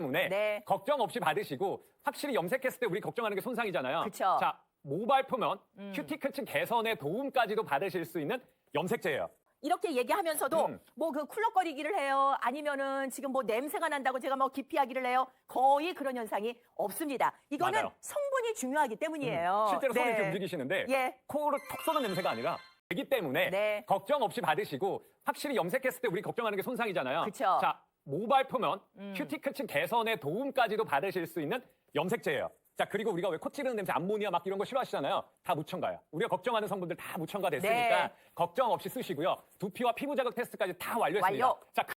때문에 네. 걱정 없이 받으시고 확실히 염색했을 때 우리 걱정하는 게 손상이잖아요. 그쵸. 자, 모발 표면, 큐티클층 개선에 도움까지도 받으실 수 있는 염색제예요. 이렇게 얘기하면서도 뭐 그 쿨럭거리기를 해요. 아니면은 지금 뭐 냄새가 난다고 제가 뭐 기피하기를 해요. 거의 그런 현상이 없습니다. 이거는 맞아요. 성분이 중요하기 때문이에요. 실제로 손이 네. 이렇게 움직이시는데 예. 코로 톡 쏘는 냄새가 아니라 되기 때문에 네. 걱정 없이 받으시고 확실히 염색했을 때 우리 걱정하는 게 손상이잖아요. 그쵸. 자, 모발 표면, 큐티클층 개선에 도움까지도 받으실 수 있는 염색제예요. 자, 그리고 우리가 왜 코 찌르는 냄새, 암모니아 막 이런 거 싫어하시잖아요. 다 무첨가요. 우리가 걱정하는 성분들 다 무첨가 됐으니까 네. 걱정 없이 쓰시고요. 두피와 피부 자극 테스트까지 다 완료했습니다. 완료. 자,